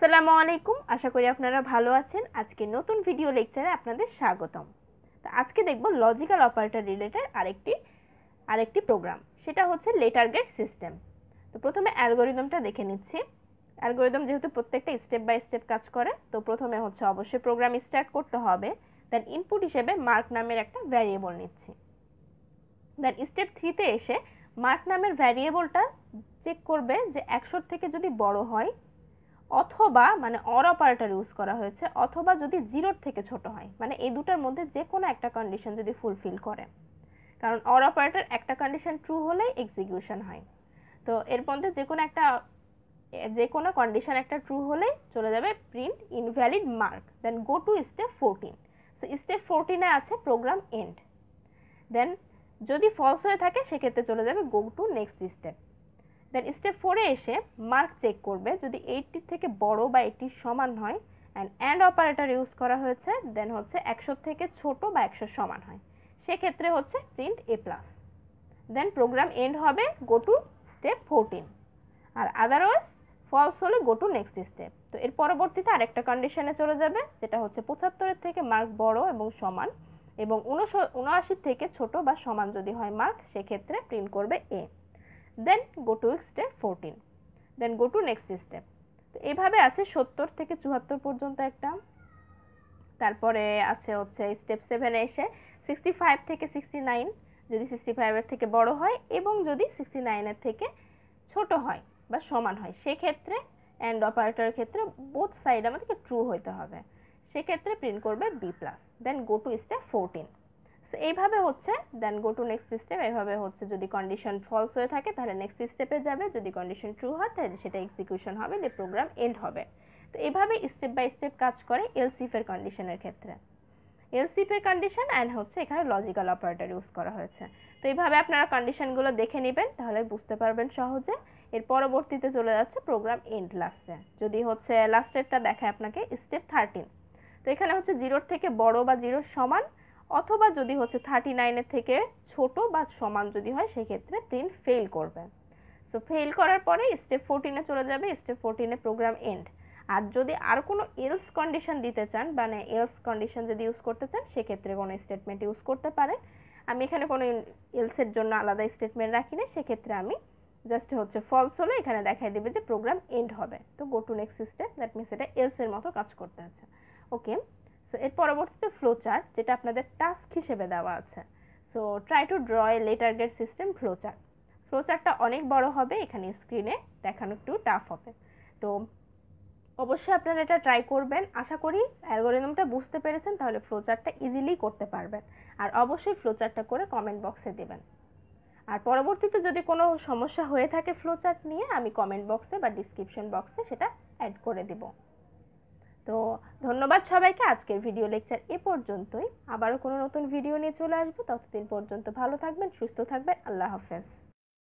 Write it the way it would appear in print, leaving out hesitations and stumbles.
আসসালামু আলাইকুম, আশা করি আপনারা ভালো আছেন। আজকে নতুন ভিডিও লেকচারে আপনাদের স্বাগতম। তো আজকে দেখব লজিক্যাল অপারেটর রিলেটেড আরেকটি প্রোগ্রাম, সেটা হচ্ছে লেটার গ্রেড সিস্টেম। তো প্রথমে অ্যালগরিদমটা দেখে নিচ্ছি। অ্যালগরিদম যেহেতু প্রত্যেকটা স্টেপ বাই স্টেপ কাজ করে, তো প্রথমে হচ্ছে অবশ্যই প্রোগ্রাম স্টার্ট করতে হবে। দেন ইনপুট হিসেবে মার্ক নামের একটা ভ্যারিয়েবল নিচ্ছি। দেন স্টেপ 3 তে এসে মার্ক নামের ভ্যারিয়েবলটা চেক করবে যে 100 থেকে যদি বড় হয়, অথবা মানে অর অপারেটর ইউজ করা হয়েছে, অথবা যদি 0 থেকে ছোট হয়, মানে এই দুটার মধ্যে যে কোনো একটা কন্ডিশন যদি ফুলফিল করে। কারণ অর অপারেটর একটা কন্ডিশন ট্রু হলেই এক্সিকিউশন হয়। তো এর মধ্যে যে কোনো কন্ডিশন একটা ট্রু হলেই চলে যাবে print invalid mark. Then go to step 14। So step 14 এ আছে প্রোগ্রাম এন্ড। দেন যদি ফলস হয়ে থাকে সেক্ষেত্রে চলে যাবে go to next step. Then step 4 এ এসে মার্ক চেক করবে, যদি 80 থেকে বড় বা 80 সমান হয় অ্যান্ড অপারেটর ইউজ করা হয়েছে, দেন হচ্ছে 100 থেকে ছোট বা 100 সমান হয়, সেক্ষেত্রে হচ্ছে print A plus. Then program end হবে গো টু স্টেপ 14, আর আদারওয়াইজ ফলস হলে গো টু নেক্সট স্টেপ। তো এর পরবর্তীতে আরেকটা কন্ডিশনে চলে যাবে, যেটা হচ্ছে 75 থেকে মার্ক বড় এবং সমান, এবং 79 থেকে ছোট বা সমান যদি হয় মার্ক, সেক্ষেত্রে প্রিন্ট করবে A. Then go to step 14, then go to next step. তো এইভাবে আছে 70 থেকে 74 পর্যন্ত একটা। তারপরে আছে হচ্ছে স্টেপ 7 এ এসে 65 থেকে 69, যদি 65 এর থেকে বড় হয় এবং যদি 69 এর থেকে ছোট হয় বা সমান হয়, সেক্ষেত্রে এন্ড অপারেটরের ক্ষেত্রে বোথ সাইড আমাদেরকে ট্রু হতে হবে, সেক্ষেত্রে প্রিন্ট করবে B plus. Then go to step 14। So এইভাবে হচ্ছে then go to next step. এইভাবে হচ্ছে যদি কন্ডিশন ফলস হয়ে থাকে তাহলে নেক্সট স্টেপে যাবে, যদি কন্ডিশন ট্রু হয় তাহলে সেটা এক্সিকিউশন হবে, দিয়ে প্রোগ্রাম এন্ড হবে। তো এইভাবে স্টেপ বাই স্টেপ কাজ করে এলস ইফ এর কন্ডিশনের ক্ষেত্রে। এলস ইফ এর কন্ডিশন এন্ড হচ্ছে এখানে লজিক্যাল অপারেটর ইউজ করা হয়েছে। তো এইভাবে আপনারা কন্ডিশনগুলো দেখে নেবেন, তাহলে বুঝতে পারবেন সহজে। এর পরবর্তীতে চলে যাচ্ছে প্রোগ্রাম এন্ড লাস্টে। যদি হচ্ছে লাস্টেরটা দেখায় আপনাকে স্টেপ 13। তো এখানে হচ্ছে 0 থেকে বড় বা 0 সমান, অথবা যদি হচ্ছে 39 এর থেকে ছোট বা সমান যদি হয়, সেক্ষেত্রে প্রিন্ট ফেল করবে। সো ফেল করার পরে স্টেপ 14 এ চলে যাবে। স্টেপ 14 এ প্রোগ্রাম এন্ড। আর যদি আর কোনো এলস কন্ডিশন দিতে চান, মানে এলস কন্ডিশন যদি ইউজ করতে চান, সেক্ষেত্রে কোনো স্টেটমেন্ট ইউজ করতে পারেন। আমি এখানে কোনো এলস এর জন্য আলাদা স্টেটমেন্ট রাখিনি, সেক্ষেত্রে আমি জাস্ট হচ্ছে ফলস হলে এখানে দেখাই দিবে যে প্রোগ্রাম এন্ড হবে। তো গো to next step, that means এটা এলস এর মতো কাজ করতে আছে। ওকে, সো এর পরবর্তীতে ফ্লোচার্ট, যেটা আপনাদের টাস্ক হিসেবে দেওয়া আছে। So try to draw a letter grade system flowchart. ফ্লোচার্টটা অনেক বড় হবে, এখানে স্ক্রিনে দেখানো একটু টাফ হবে। তো অবশ্যই আপনারা এটা ট্রাই করবেন। আশা করি অ্যালগরিদমটা বুঝতে পেরেছেন, তাহলে ফ্লোচার্টটা ইজিলি করতে পারবেন। আর অবশ্যই ফ্লোচার্টটা করে কমেন্ট বক্সে দেবেন। আর পরবর্তীতে যদি কোনো সমস্যা হয়ে থাকে ফ্লোচার্ট নিয়ে, আমি কমেন্ট বক্সে বা ডিসক্রিপশন বক্সে সেটা অ্যাড করে দেব। তো ধন্যবাদ সবাইকে। আজকের ভিডিও লেকচার এ পর্যন্তই। আবারও কোনো নতুন ভিডিও নিয়ে চলে আসবো। ততদিন পর্যন্ত ভালো থাকবেন, সুস্থ থাকবেন। আল্লাহ হাফেজ।